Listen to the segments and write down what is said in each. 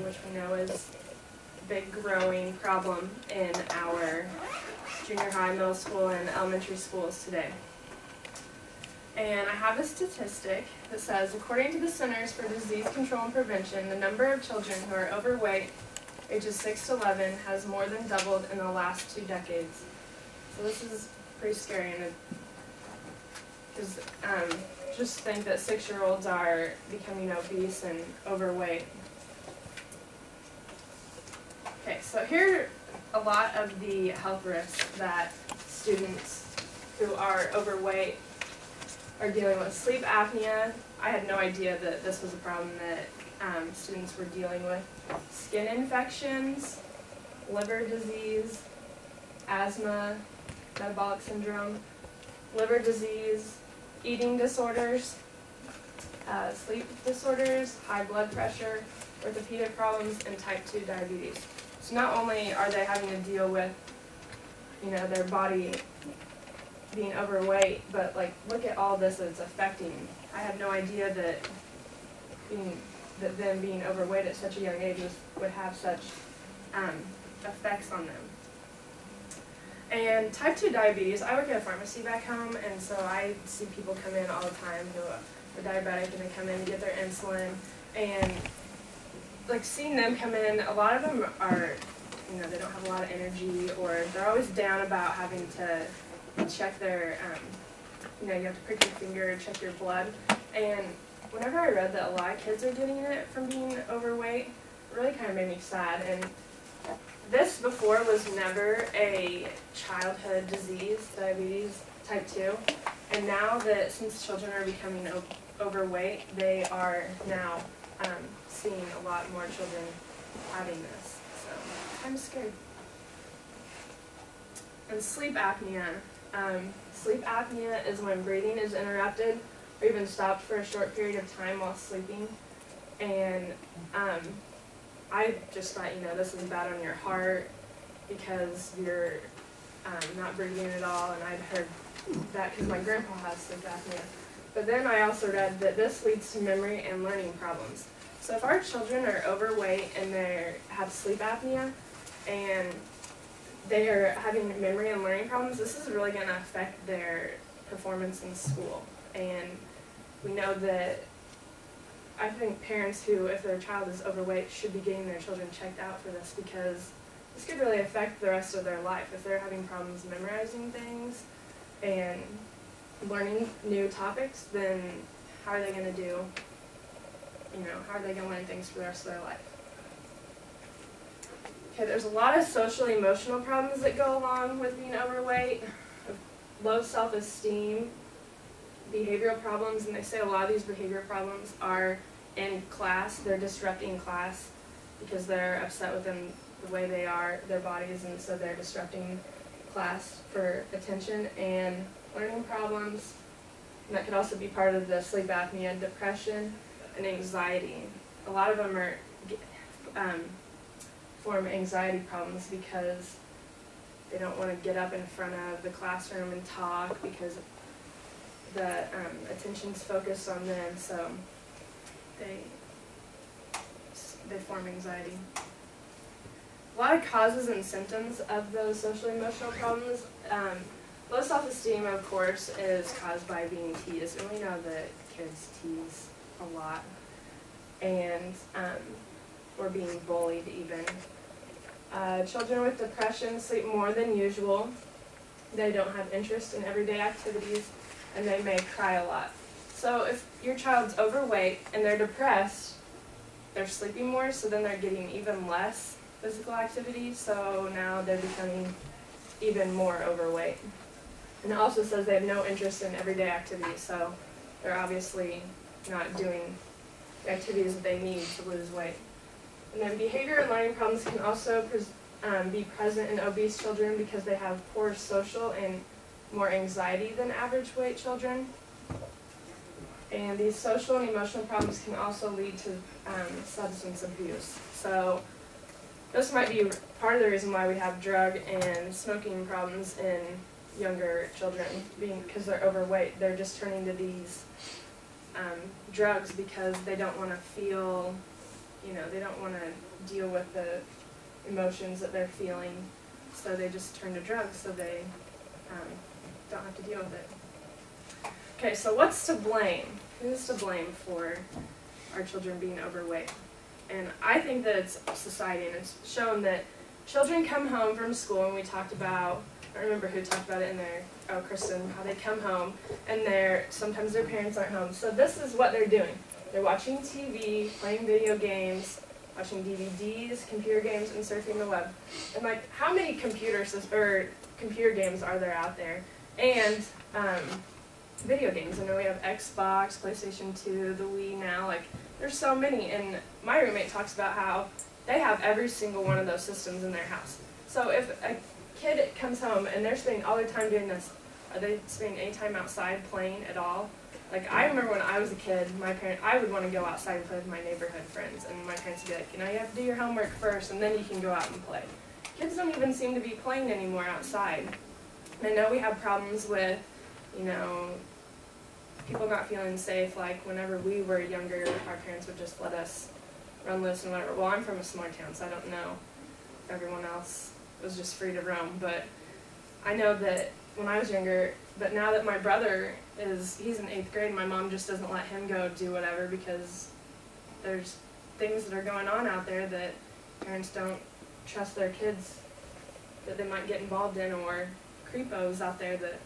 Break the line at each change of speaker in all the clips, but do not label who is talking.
which we know is a big growing problem in our junior high, middle school, and elementary schools today. And I have a statistic that says, according to the Centers for Disease Control and Prevention, the number of children who are overweight, ages 6 to 11, has more than doubled in the last 2 decades. So this is pretty scary, and because just think that 6-year-olds are becoming obese and overweight. Okay, so here are a lot of the health risks that students who are overweight are dealing with. Sleep apnea. I had no idea that this was a problem that students were dealing with. Skin infections, liver disease, asthma, metabolic syndrome, liver disease, eating disorders, sleep disorders, high blood pressure, orthopedic problems, and type 2 diabetes. So not only are they having to deal with, their body being overweight, but look at all this that it's affecting. I had no idea that them being overweight at such a young age would have such effects on them. And type 2 diabetes, I work at a pharmacy back home, and so I see people come in all the time who are diabetic, and they come in to get their insulin, and seeing them come in, a lot of them are, they don't have a lot of energy, or they're always down about having to check their, you have to prick your finger, check your blood, and whenever I read that a lot of kids are getting it from being overweight, it really kind of made me sad. And this before was never a childhood disease, diabetes type 2, and now that since children are becoming overweight, they are now seeing a lot more children having this, so I'm kind of scared. And sleep apnea. Sleep apnea is when breathing is interrupted or even stopped for a short period of time while sleeping, and I just thought, this is bad on your heart because you're not breathing at all, and I'd heard that because my grandpa has sleep apnea. But then I also read that this leads to memory and learning problems. So if our children are overweight and they have sleep apnea and they are having memory and learning problems, this is really going to affect their performance in school. And we know that I think parents who, if their child is overweight, should be getting their children checked out for this, because this could really affect the rest of their life. If they're having problems memorizing things and learning new topics, then how are they going to do, how are they going to learn things for the rest of their life? Okay, there's a lot of social emotional problems that go along with being overweight. Low self-esteem, behavioral problems, and they say a lot of these behavioral problems are in class. They're disrupting class because they're upset with them the way they are, their bodies, and so they're disrupting class for attention. And learning problems, and that could also be part of the sleep apnea, depression, and anxiety. A lot of them are form anxiety problems because they don't want to get up in front of the classroom and talk because the attention's focused on them, so they form anxiety. A lot of causes and symptoms of those social emotional problems. Low self-esteem, of course, is caused by being teased, and we know that kids tease a lot, and or being bullied even. Children with depression sleep more than usual. They don't have interest in everyday activities, and they may cry a lot. So if your child's overweight and they're depressed, they're sleeping more, so then they're getting even less physical activity, so now they're becoming even more overweight. And it also says they have no interest in everyday activities, so they're obviously not doing the activities that they need to lose weight. And then behavior and learning problems can also be present in obese children because they have poor social and more anxiety than average weight children. And these social and emotional problems can also lead to substance abuse. So this might be part of the reason why we have drug and smoking problems in younger children, because they're overweight. They're just turning to these drugs because they don't want to feel, you know, they don't want to deal with the emotions that they're feeling, so they just turn to drugs so they don't have to deal with it. Okay, so what's to blame? Who's to blame for our children being overweight? And I think that it's society, and it's shown that children come home from school, and we talked about, I don't remember who talked about it in there, oh, Kristen, how they come home, and sometimes their parents aren't home. So this is what they're doing. They're watching TV, playing video games, watching DVDs, computer games, and surfing the web. And like, how many computer games are there out there? And video games. I know we have Xbox, PlayStation 2, the Wii now. Like, there's so many. And my roommate talks about how they have every single one of those systems in their house. So if a kid comes home and they're spending all their time doing this, are they spending any time outside playing at all? Like, I remember when I was a kid, I would want to go outside and play with my neighborhood friends, and my parents would be like, you know, you have to do your homework first, and then you can go out and play. Kids don't even seem to be playing anymore outside. And I know we have problems with, you know, people not feeling safe. Like, whenever we were younger, our parents would just let us run loose and whatever. Well, I'm from a smaller town, so I don't know if everyone else was just free to roam, but I know that when I was younger, but now that my brother he's in 8th grade, my mom just doesn't let him go do whatever because there's things that are going on out there that parents don't trust their kids that they might get involved in, or creepos out there that,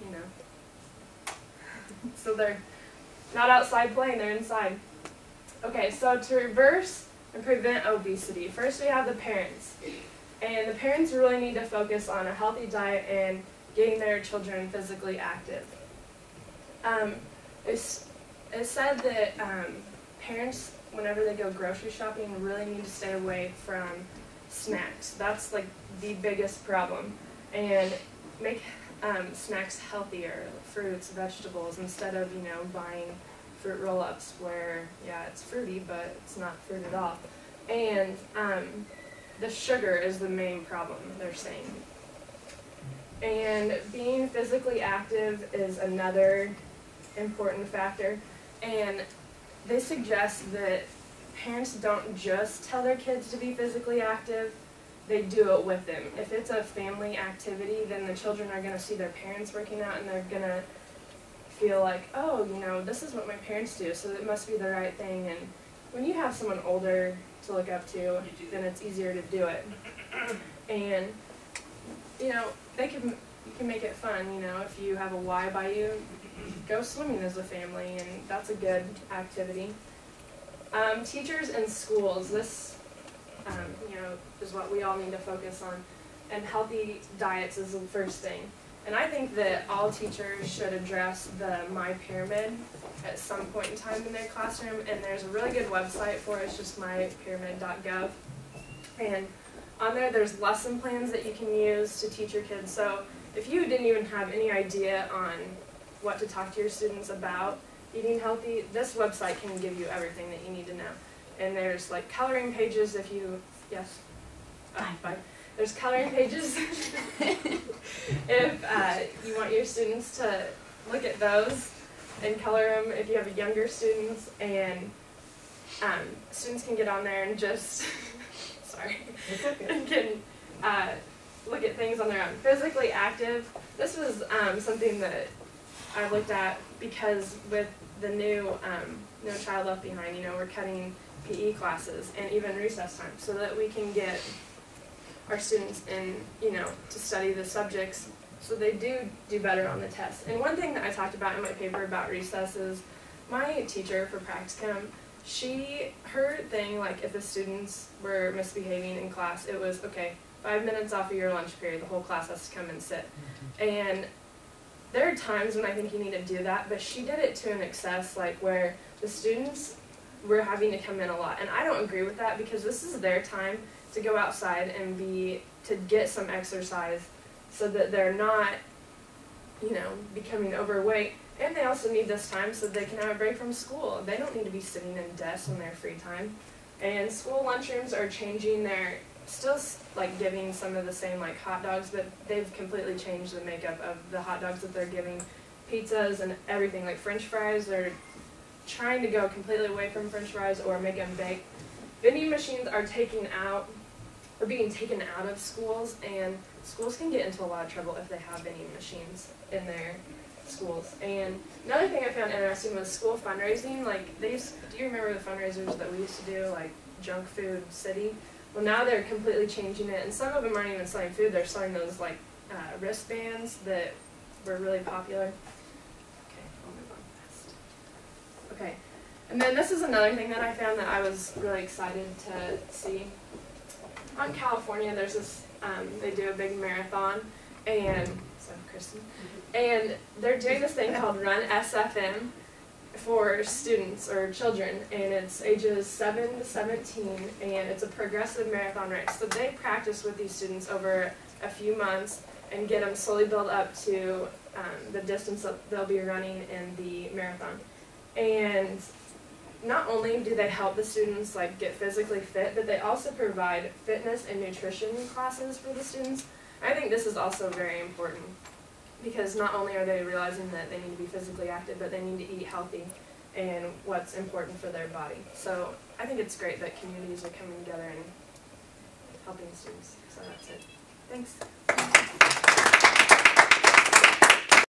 you know. So they're not outside playing, they're inside. Okay, so to reverse and prevent obesity, first we have the parents. And the parents really need to focus on a healthy diet and getting their children physically active. It's said that parents, whenever they go grocery shopping, really need to stay away from snacks. That's like the biggest problem. And make snacks healthier, fruits, vegetables, instead of, you know, buying fruit roll-ups where, yeah, it's fruity, but it's not fruit at all. And the sugar is the main problem, they're saying. And being physically active is another important factor. And they suggest that parents don't just tell their kids to be physically active, they do it with them. If it's a family activity, then the children are going to see their parents working out, and they're going to feel like, oh, you know, this is what my parents do, so it must be the right thing. And when you have someone older to look up to, then it's easier to do it. And, you know, you can make it fun, you know, if you have a Y by you, go swimming as a family, and that's a good activity. Teachers and schools, this, you know, is what we all need to focus on, and healthy diets is the first thing. And I think that all teachers should address the My Pyramid at some point in time in their classroom, and there's a really good website for it. It's just mypyramid.gov. And on there's lesson plans that you can use to teach your kids. So if you didn't even have any idea on what to talk to your students about eating healthy, this website can give you everything that you need to know. And there's like coloring pages if you, yes? Bye. There's coloring pages if you want your students to look at those and color them if you have younger students, and students can get on there and just, sorry, and can look at things on their own. Physically active, this was something that I looked at because with the new No Child Left Behind, you know, we're cutting PE classes and even recess time so that we can get our students in, you know, to study the subjects so they do better on the test. And one thing that I talked about in my paper about recess is my teacher for practicum, her thing, like if the students were misbehaving in class, it was, okay, 5 minutes off of your lunch period, the whole class has to come and sit. And there are times when I think you need to do that, but she did it to an excess, like where the students were having to come in a lot. And I don't agree with that, because this is their time to go outside and to get some exercise so that they're not, you know, becoming overweight. And they also need this time so they can have a break from school. They don't need to be sitting in desks in their free time. And school lunchrooms are changing still like giving some of the same like hot dogs, but they've completely changed the makeup of the hot dogs that they're giving. Pizzas and everything, like French fries, they're trying to go completely away from French fries or make them baked. vending machines are being taken out of schools, and schools can get into a lot of trouble if they have vending machines in their schools. And another thing I found interesting was school fundraising. Like, do you remember the fundraisers that we used to do, like Junk Food City? Well, now they're completely changing it, and some of them aren't even selling food. They're selling those like wristbands that were really popular. Okay, I'll move on fast. Okay, and then this is another thing that I found that I was really excited to see. On California, there's this, they do a big marathon, and, so Kristen, and they're doing this thing called Run SFM for students or children, and it's ages 7 to 17, and it's a progressive marathon race. So they practice with these students over a few months and get them slowly build up to the distance that they'll be running in the marathon. And not only do they help the students like get physically fit, but they also provide fitness and nutrition classes for the students. I think this is also very important because not only are they realizing that they need to be physically active, but they need to eat healthy and what's important for their body. So I think it's great that communities are coming together and helping students. So that's it. Thanks.